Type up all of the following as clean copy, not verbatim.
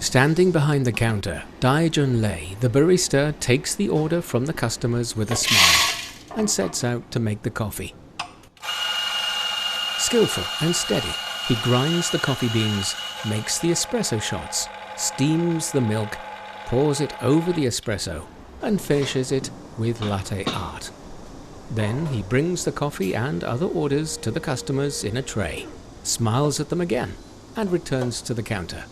Standing behind the counter, Dai Junlei, the barista, takes the order from the customers with a smile and sets out to make the coffee. Skillful and steady, he grinds the coffee beans, makes the espresso shots, steams the milk, pours it over the espresso, and finishes it with latte art. Then he brings the coffee and other orders to the customers in a tray, smiles at them again, and returns to the counter.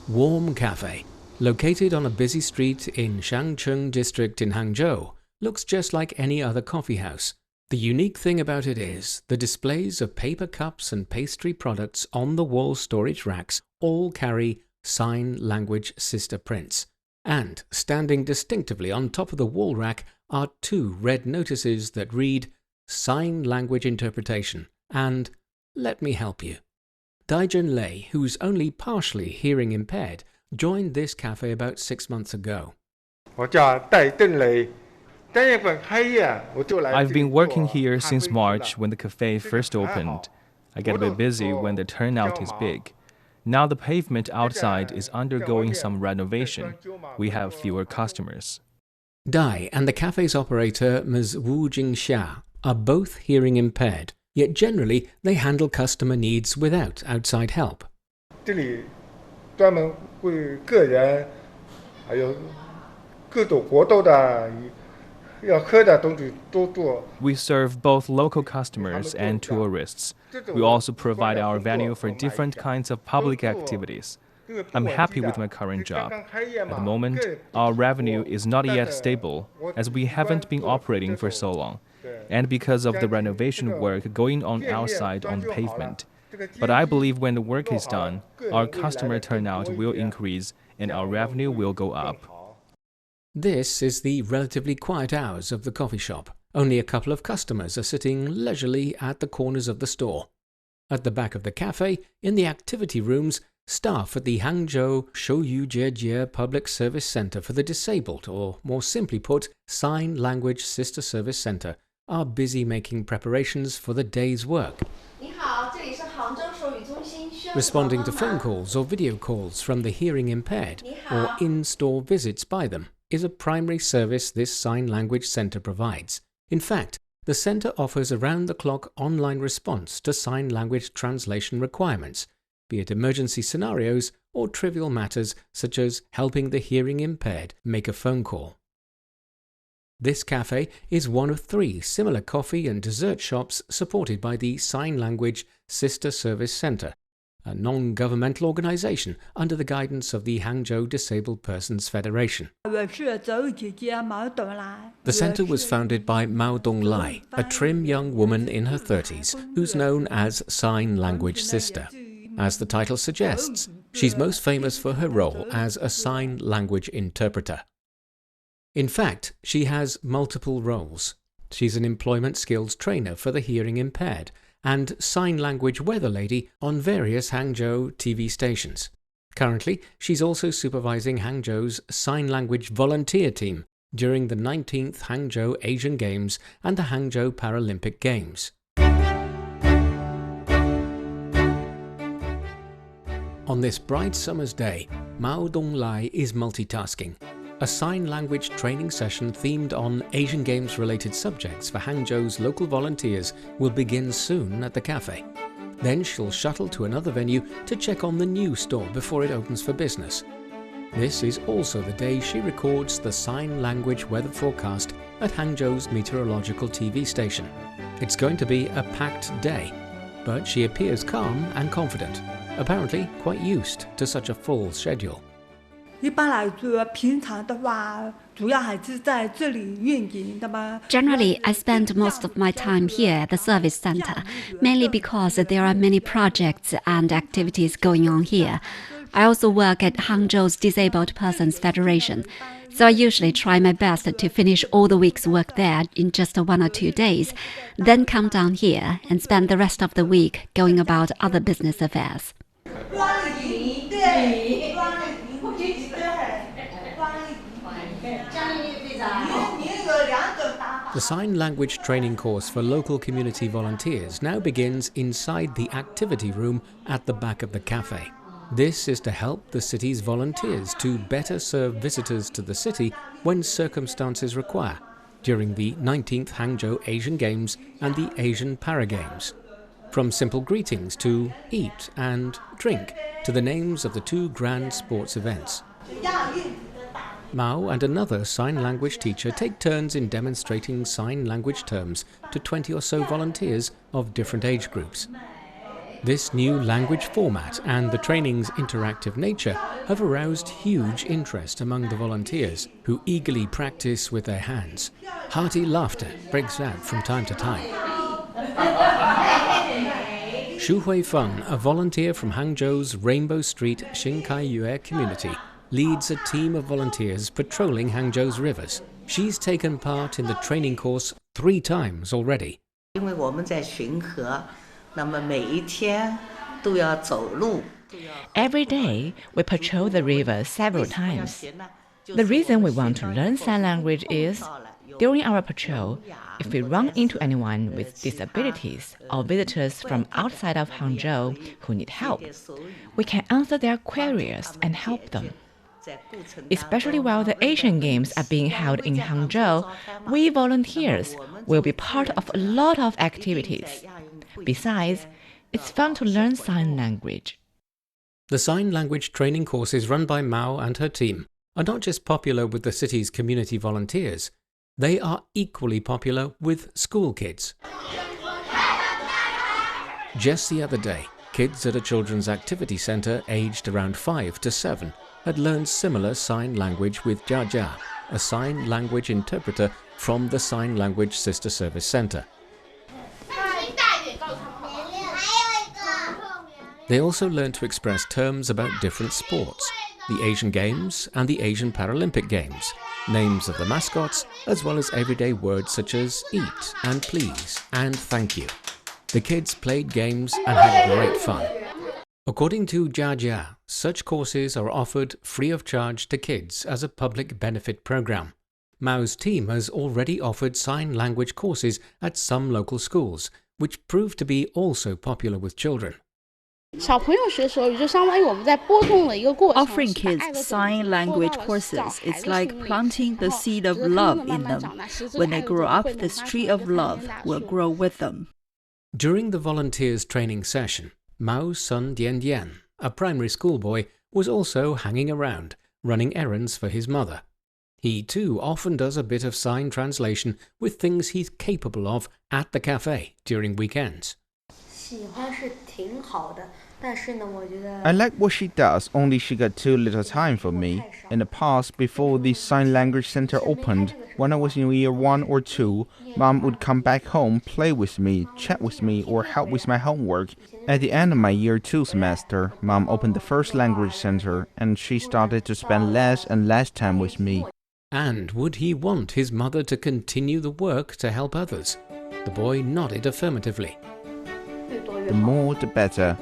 Warm Cafe, located on a busy street in Shangcheng district in Hangzhou, looks just like any other coffee house. The unique thing about it is the displays of paper cups and pastry products on the wall storage racks all carry sign language sister prints. And standing distinctively on top of the wall rack are two red notices that read Sign Language Interpretation and Let Me Help You. Dai Junlei, who's only partially hearing impaired, joined this cafe about 6 months ago. I've been working here since March when the cafe first opened. I get a bit busy when the turnout is big. Now the pavement outside is undergoing some renovation. We have fewer customers. Dai and the cafe's operator, Ms. Wu Jingxia, are both hearing impaired, yet generally they handle customer needs without outside help. We serve both local customers and tourists. We also provide our venue for different kinds of public activities. I'm happy with my current job. At the moment, our revenue is not yet stable, as we haven't been operating for so long, and because of the renovation work going on outside on the pavement. But I believe when the work is done, our customer turnout will increase and our revenue will go up. This is the relatively quiet hours of the coffee shop. Only a couple of customers are sitting leisurely at the corners of the store. At the back of the cafe, in the activity rooms, staff at the Hangzhou Shouyujie Public Service Center for the Disabled, or more simply put, Sign Language Sister Service Center, are busy making preparations for the day's work. Responding to phone calls or video calls from the hearing impaired, or in-store visits by them, is a primary service this sign language center provides. In fact, the center offers around-the-clock online response to sign language translation requirements, be it emergency scenarios or trivial matters such as helping the hearing impaired make a phone call. This cafe is one of 3 similar coffee and dessert shops supported by the Sign Language Sister Service Center, a non-governmental organization under the guidance of the Hangzhou Disabled Persons Federation. The center was founded by Mao Donglai, a trim young woman in her 30s who's known as Sign Language Sister. As the title suggests, she's most famous for her role as a sign language interpreter. In fact, she has multiple roles. She's an employment skills trainer for the hearing impaired and sign language weather lady on various Hangzhou TV stations. Currently, she's also supervising Hangzhou's sign language volunteer team during the 19th Hangzhou Asian Games and the Hangzhou Paralympic Games. On this bright summer's day, Mao Donglai is multitasking. A sign language training session themed on Asian Games-related subjects for Hangzhou's local volunteers will begin soon at the cafe. Then she'll shuttle to another venue to check on the new store before it opens for business. This is also the day she records the sign language weather forecast at Hangzhou's meteorological TV station. It's going to be a packed day, but she appears calm and confident, apparently quite used to such a full schedule. Generally, I spend most of my time here at the service center, mainly because there are many projects and activities going on here. I also work at Hangzhou's Disabled Persons Federation, so I usually try my best to finish all the week's work there in just 1 or 2 days, then come down here and spend the rest of the week going about other business affairs. The sign language training course for local community volunteers now begins inside the activity room at the back of the cafe. This is to help the city's volunteers to better serve visitors to the city when circumstances require, during the 19th Hangzhou Asian Games and the Asian Para Games. From simple greetings to eat and drink to the names of the two grand sports events. Mao and another sign language teacher take turns in demonstrating sign language terms to 20 or so volunteers of different age groups. This new language format and the training's interactive nature have aroused huge interest among the volunteers, who eagerly practice with their hands. Hearty laughter breaks out from time to time. Xu Huifeng, a volunteer from Hangzhou's Rainbow Street Xinkai community, leads a team of volunteers patrolling Hangzhou's rivers. She's taken part in the training course 3 times already. Every day, we patrol the river several times. The reason we want to learn sign language is, during our patrol, if we run into anyone with disabilities or visitors from outside of Hangzhou who need help, we can answer their queries and help them. Especially while the Asian Games are being held in Hangzhou, we volunteers will be part of a lot of activities. Besides, it's fun to learn sign language. The sign language training courses run by Mao and her team are not just popular with the city's community volunteers, they are equally popular with school kids. Just the other day, kids at a children's activity centre aged around 5 to 7 had learned similar sign language with Jia Jia, a sign language interpreter from the Sign Language Sister Service Centre. They also learned to express terms about different sports, the Asian Games and the Asian Paralympic Games, names of the mascots, as well as everyday words such as eat and please and thank you. The kids played games and had great fun. According to Jia Jia, such courses are offered free of charge to kids as a public benefit program. Mao's team has already offered sign language courses at some local schools, which prove to be also popular with children. Offering kids sign language courses is like planting the seed of love in them. When they grow up, this tree of love will grow with them. During the volunteers training session, Mao's son Dian Dian, a primary school boy, was also hanging around, running errands for his mother. He too often does a bit of sign translation with things he's capable of at the cafe during weekends. I like what she does, only she got too little time for me. In the past, before the sign language center opened, when I was in year 1 or 2, Mom would come back home, play with me, chat with me, or help with my homework. At the end of my year 2 semester, Mom opened the first language center, and she started to spend less and less time with me. And would he want his mother to continue the work to help others? The boy nodded affirmatively. The more, the better.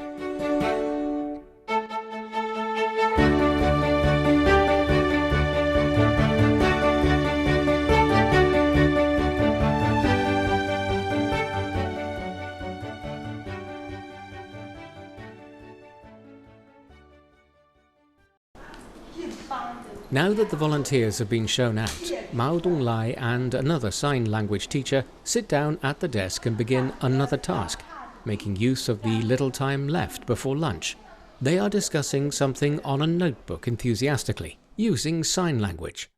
Now that the volunteers have been shown out, Mao Donglai and another sign language teacher sit down at the desk and begin another task, making use of the little time left before lunch. They are discussing something on a notebook enthusiastically, using sign language.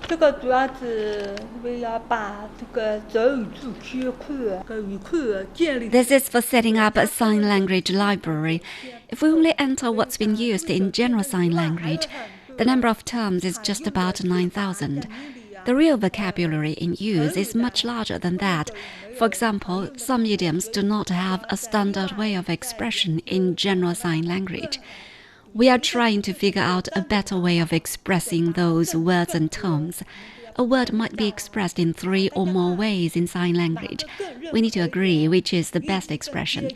This is for setting up a sign language library. If we only enter what's been used in general sign language, the number of terms is just about 9,000. The real vocabulary in use is much larger than that. For example, some idioms do not have a standard way of expression in general sign language. We are trying to figure out a better way of expressing those words and terms. A word might be expressed in 3 or more ways in sign language. We need to agree which is the best expression.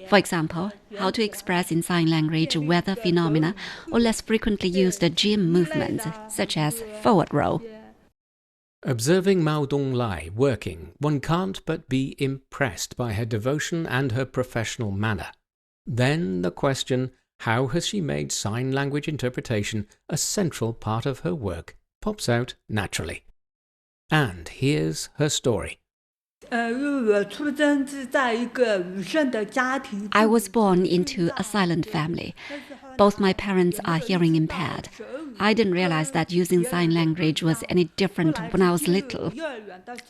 For example, how to express in sign language weather phenomena or less frequently used gym movements, such as forward roll. Observing Mao Donglai working, one can't but be impressed by her devotion and her professional manner. Then the question, How has she made sign language interpretation a central part of her work pops out naturally. And here's her story. I was born into a silent family. Both my parents are hearing impaired. I didn't realize that using sign language was any different when I was little.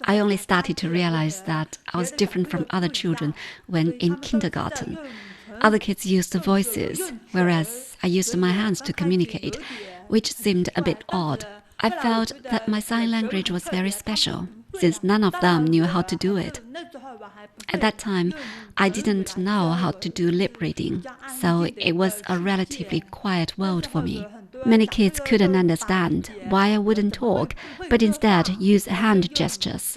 I only started to realize that I was different from other children when in kindergarten. Other kids used voices, whereas I used my hands to communicate, which seemed a bit odd. I felt that my sign language was very special, since none of them knew how to do it. At that time, I didn't know how to do lip reading, so it was a relatively quiet world for me. Many kids couldn't understand why I wouldn't talk, but instead use hand gestures.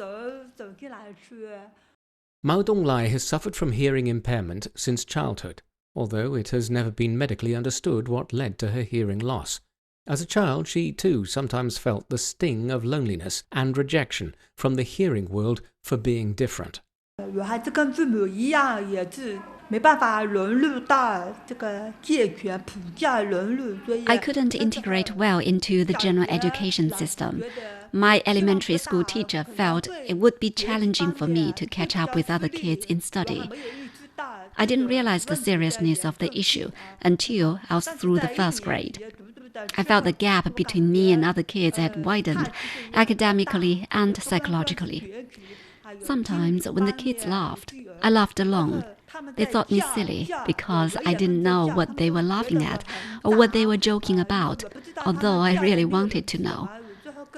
Mao Donglai has suffered from hearing impairment since childhood, although it has never been medically understood what led to her hearing loss. As a child, she too sometimes felt the sting of loneliness and rejection from the hearing world for being different. I couldn't integrate well into the general education system. My elementary school teacher felt it would be challenging for me to catch up with other kids in study. I didn't realize the seriousness of the issue until I was through the first grade. I felt the gap between me and other kids had widened, academically and psychologically. Sometimes when the kids laughed, I laughed along. They thought me silly because I didn't know what they were laughing at or what they were joking about, although I really wanted to know.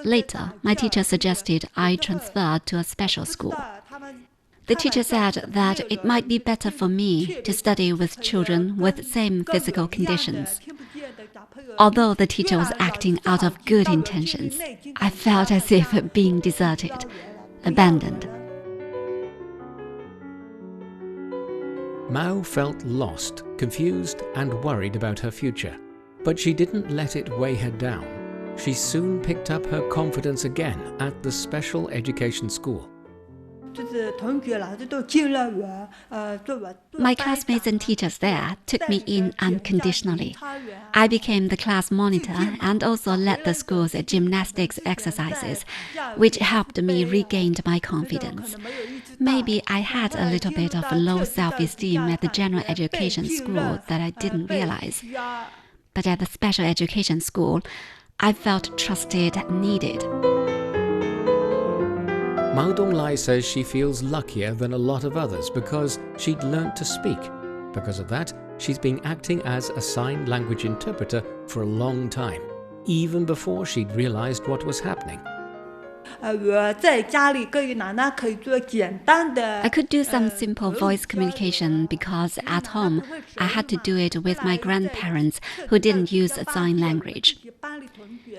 Later, my teacher suggested I transfer to a special school. The teacher said that it might be better for me to study with children with the same physical conditions. Although the teacher was acting out of good intentions, I felt as if being deserted, abandoned. Mao felt lost, confused, and worried about her future, but she didn't let it weigh her down. She soon picked up her confidence again at the special education school. My classmates and teachers there took me in unconditionally. I became the class monitor and also led the school's gymnastics exercises, which helped me regain my confidence. Maybe I had a little bit of low self-esteem at the general education school that I didn't realize. But at the special education school, I felt trusted and needed. Mao Donglai says she feels luckier than a lot of others because she'd learnt to speak. Because of that, she's been acting as a sign language interpreter for a long time, even before she'd realized what was happening. I could do some simple voice communication because at home I had to do it with my grandparents who didn't use sign language.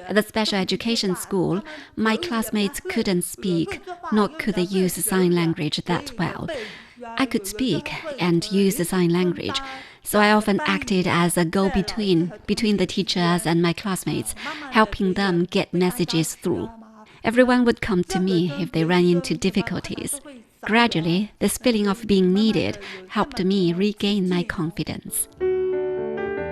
At the special education school, my classmates couldn't speak, nor could they use sign language that well. I could speak and use the sign language, so I often acted as a go-between between the teachers and my classmates, helping them get messages through. Everyone would come to me if they ran into difficulties. Gradually, this feeling of being needed helped me regain my confidence.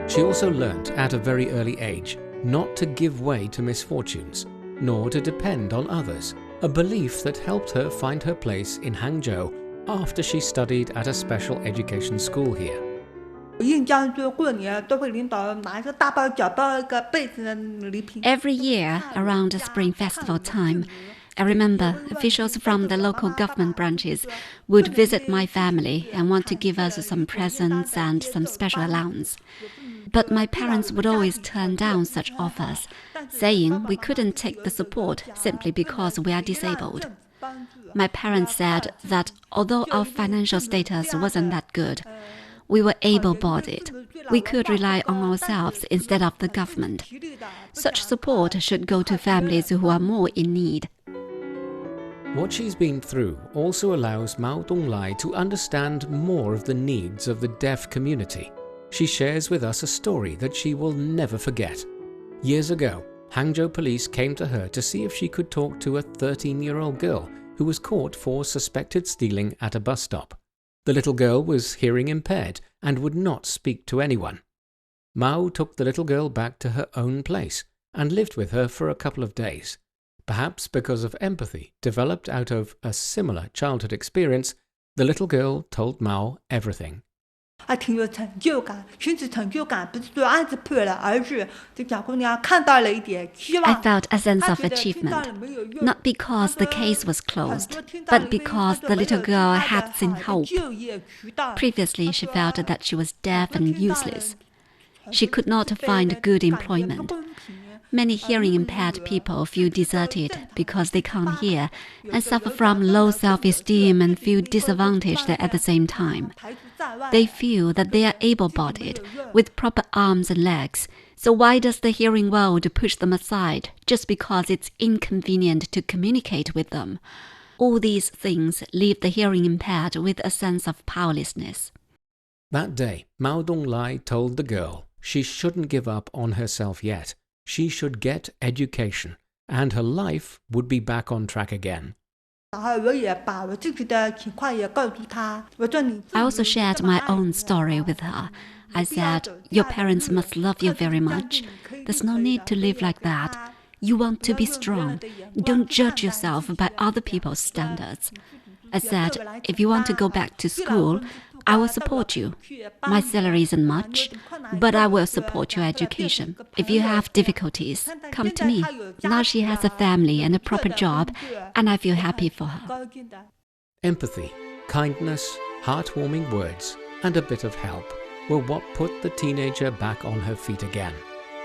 She also learnt at a very early age not to give way to misfortunes, nor to depend on others, a belief that helped her find her place in Hangzhou after she studied at a special education school here. Every year, around the Spring Festival time, I remember officials from the local government branches would visit my family and want to give us some presents and some special allowance. But my parents would always turn down such offers, saying we couldn't take the support simply because we are disabled. My parents said that although our financial status wasn't that good, we were able-bodied. We could rely on ourselves instead of the government. Such support should go to families who are more in need. What she's been through also allows Mao Donglai to understand more of the needs of the deaf community. She shares with us a story that she will never forget. Years ago, Hangzhou police came to her to see if she could talk to a 13-year-old girl who was caught for suspected stealing at a bus stop. The little girl was hearing impaired and would not speak to anyone. Mao took the little girl back to her own place and lived with her for a couple of days. Perhaps because of empathy developed out of a similar childhood experience, the little girl told Mao everything. I felt a sense of achievement, not because the case was closed, but because the little girl had seen hope. Previously, she felt that she was deaf and useless. She could not find good employment. Many hearing-impaired people feel deserted because they can't hear and suffer from low self-esteem and feel disadvantaged at the same time. They feel that they are able-bodied, with proper arms and legs, so why does the hearing world push them aside just because it's inconvenient to communicate with them? All these things leave the hearing-impaired with a sense of powerlessness. That day, Mao Donglai told the girl she shouldn't give up on herself yet. She should get education, and her life would be back on track again. I also shared my own story with her. I said, "Your parents must love you very much. There's no need to live like that. You want to be strong. Don't judge yourself by other people's standards." I said, "If you want to go back to school, I will support you. My salary isn't much, but I will support your education. If you have difficulties, come to me." Now she has a family and a proper job, and I feel happy for her. Empathy, kindness, heartwarming words, and a bit of help were what put the teenager back on her feet again.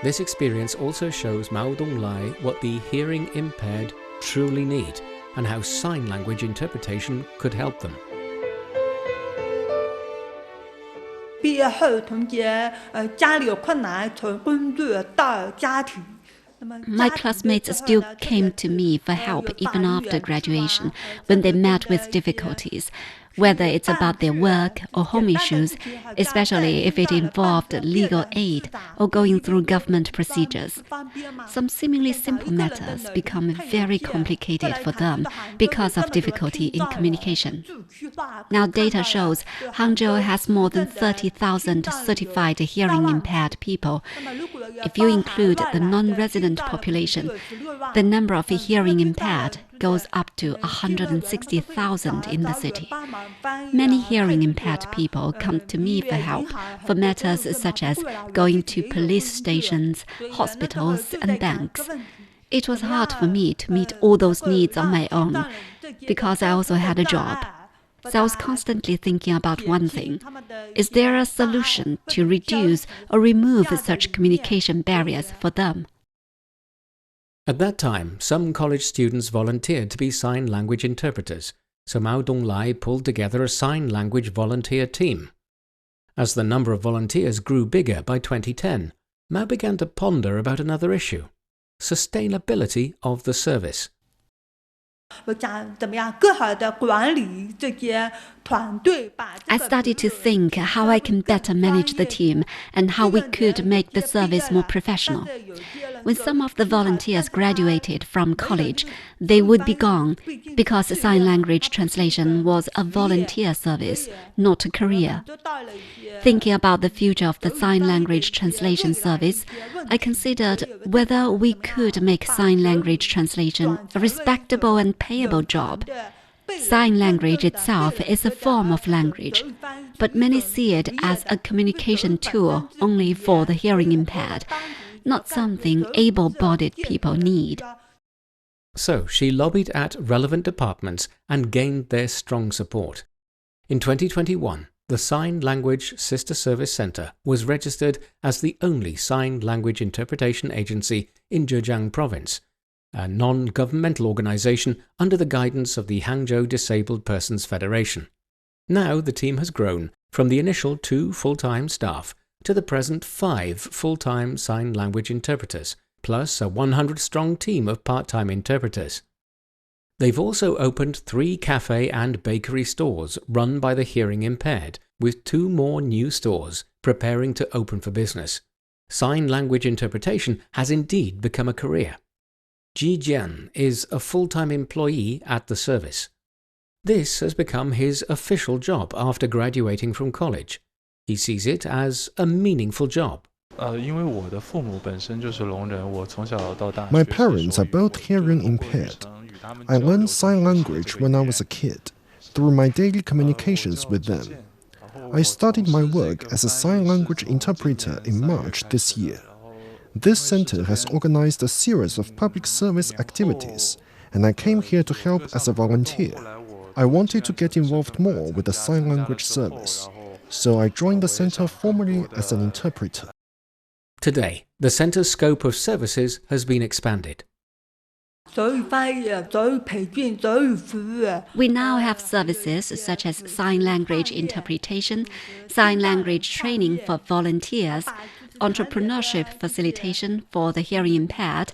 This experience also shows Mao Donglai what the hearing-impaired truly need and how sign language interpretation could help them. My classmates still came to me for help even after graduation when they met with difficulties, whether it's about their work or home issues, especially if it involved legal aid or going through government procedures. Some seemingly simple matters become very complicated for them because of difficulty in communication. Now data shows Hangzhou has more than 30,000 certified hearing-impaired people. If you include the non-resident population, the number of hearing-impaired goes up to 160,000 in the city. Many hearing-impaired people come to me for help for matters such as going to police stations, hospitals, and banks. It was hard for me to meet all those needs on my own because I also had a job. So I was constantly thinking about one thing. Is there a solution to reduce or remove such communication barriers for them? At that time, some college students volunteered to be sign language interpreters, so Mao Donglai pulled together a sign language volunteer team. As the number of volunteers grew bigger by 2010, Mao began to ponder about another issue: sustainability of the service. I started to think how I can better manage the team and how we could make the service more professional. When some of the volunteers graduated from college, they would be gone because sign language translation was a volunteer service, not a career. Thinking about the future of the sign language translation service, I considered whether we could make sign language translation a respectable and payable job. Sign language itself is a form of language, but many see it as a communication tool only for the hearing impaired, not something able-bodied people need. So she lobbied at relevant departments and gained their strong support. In 2021, the Sign Language Sister Service Center was registered as the only sign language interpretation agency in Zhejiang Province, a non-governmental organization under the guidance of the Hangzhou Disabled Persons Federation. Now the team has grown from the initial 2 full-time staff to the present 5 full-time sign language interpreters, plus a 100-strong team of part-time interpreters. They've also opened 3 cafe and bakery stores run by the hearing impaired, with 2 more new stores preparing to open for business. Sign language interpretation has indeed become a career. Ji Jian is a full-time employee at the service. This has become his official job after graduating from college. He sees it as a meaningful job. My parents are both hearing impaired. I learned sign language when I was a kid, through my daily communications with them. I started my work as a sign language interpreter in March this year. This center has organized a series of public service activities, and I came here to help as a volunteer. I wanted to get involved more with the sign language service, so I joined the center formally as an interpreter. Today, the center's scope of services has been expanded. We now have services such as sign language interpretation, sign language training for volunteers, entrepreneurship facilitation for the hearing impaired,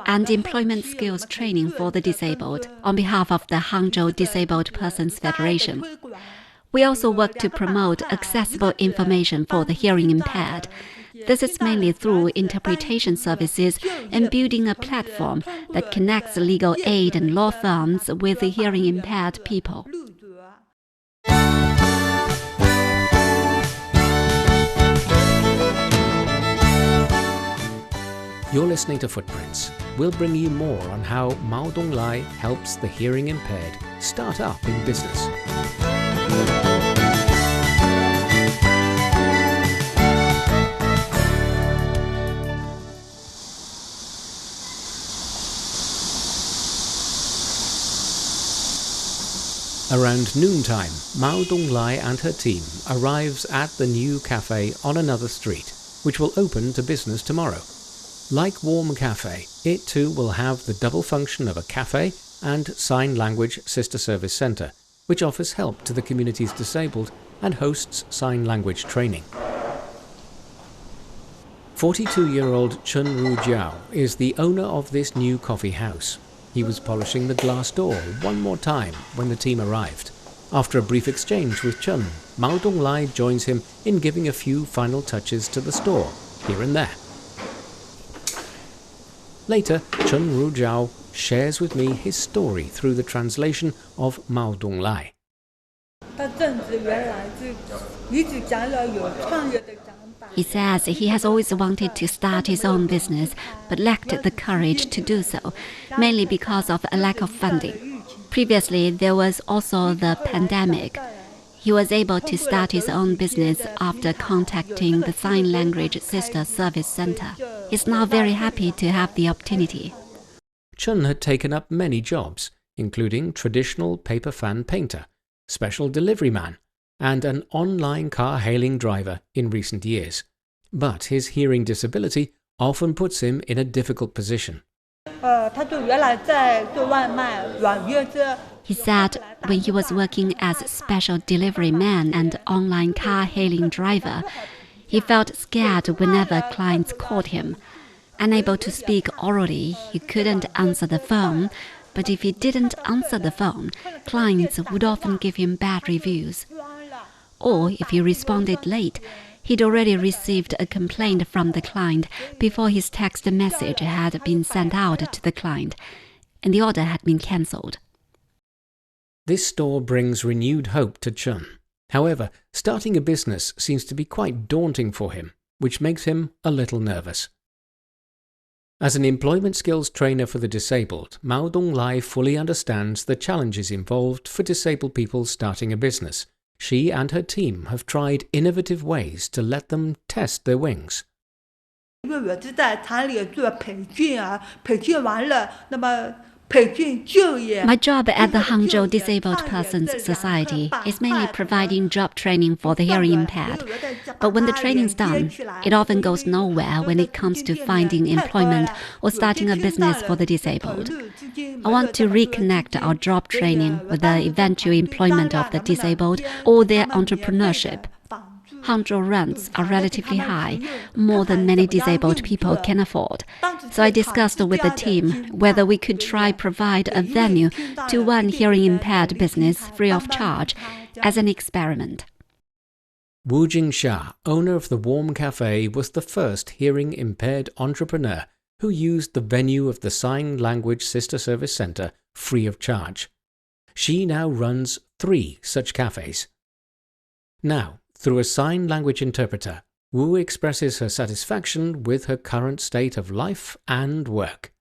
and employment skills training for the disabled on behalf of the Hangzhou Disabled Persons Federation. We also work to promote accessible information for the hearing impaired. This is mainly through interpretation services and building a platform that connects legal aid and law firms with the hearing impaired people. You're listening to Footprints. We'll bring you more on how Mao Donglai helps the hearing impaired start up in business. Around noontime, Mao Donglai and her team arrives at the new cafe on another street, which will open to business tomorrow. Like Warm Cafe, it too will have the double function of a cafe and sign language sister service center, which offers help to the community's disabled and hosts sign language training. 42-year-old Chun Ru Jiao is the owner of this new coffee house. He was polishing the glass door one more time when the team arrived. After a brief exchange with Chun, Mao Donglai joins him in giving a few final touches to the store, here and there. Later, Chun Ru Jiao shares with me his story through the translation of Mao Donglai. He says he has always wanted to start his own business, but lacked the courage to do so, mainly because of a lack of funding. Previously, there was also the pandemic. He was able to start his own business after contacting the Sign Language Sister Service Center. He's now very happy to have the opportunity. Chun had taken up many jobs, including traditional paper fan painter, special delivery man, and an online car-hailing driver in recent years. But his hearing disability often puts him in a difficult position. He said when he was working as special delivery man and online car-hailing driver, he felt scared whenever clients called him. Unable to speak orally, he couldn't answer the phone, but if he didn't answer the phone, clients would often give him bad reviews. Or if he responded late, he'd already received a complaint from the client before his text message had been sent out to the client, and the order had been cancelled. This store brings renewed hope to Chun. However, starting a business seems to be quite daunting for him, which makes him a little nervous. As an employment skills trainer for the disabled, Mao Donglai fully understands the challenges involved for disabled people starting a business. She and her team have tried innovative ways to let them test their wings. My job at the Hangzhou Disabled Persons Society is mainly providing job training for the hearing impaired. But when the training's done, it often goes nowhere when it comes to finding employment or starting a business for the disabled. I want to reconnect our job training with the eventual employment of the disabled or their entrepreneurship. Hangzhou rents are relatively high, more than many disabled people can afford. So I discussed with the team whether we could try provide a venue to run hearing impaired business free of charge as an experiment. Wu Jingsha, owner of the Warm Cafe, was the first hearing impaired entrepreneur who used the venue of the Sign Language Sister Service Center free of charge. She now runs 3 such cafes. Now, through a sign language interpreter, Wu expresses her satisfaction with her current state of life and work.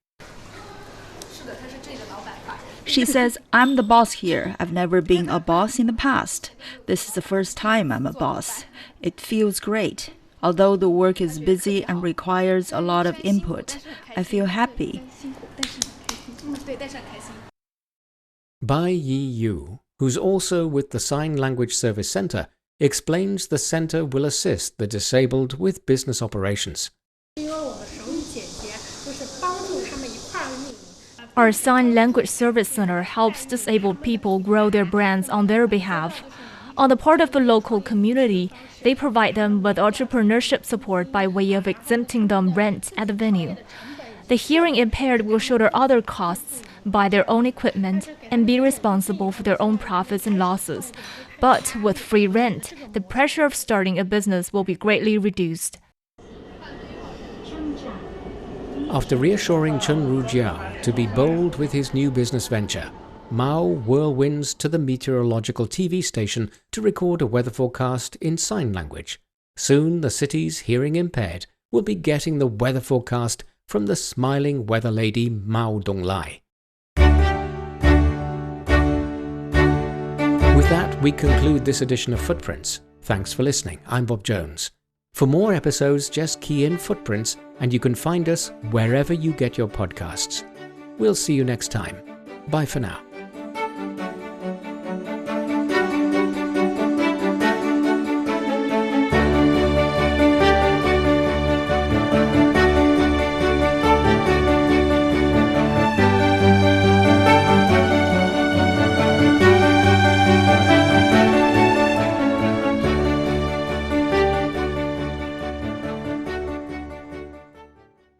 She says, I'm the boss here. I've never been a boss in the past. This is the first time I'm a boss. It feels great. Although the work is busy and requires a lot of input, I feel happy. Bai Yi Yu, who's also with the Sign Language Service Center, explains the center will assist the disabled with business operations. Our Sign Language Service Center helps disabled people grow their brands on their behalf. On the part of the local community, they provide them with entrepreneurship support by way of exempting them rent at the venue. The hearing impaired will shoulder other costs, buy their own equipment, and be responsible for their own profits and losses. But with free rent, the pressure of starting a business will be greatly reduced. After reassuring Chen Rujiao to be bold with his new business venture, Mao whirlwinds to the meteorological TV station to record a weather forecast in sign language. Soon the city's hearing impaired will be getting the weather forecast from the smiling weather lady Mao Donglai. With that, we conclude this edition of Footprints. Thanks for listening. I'm Bob Jones. For more episodes, just key in Footprints and you can find us wherever you get your podcasts. We'll see you next time. Bye for now.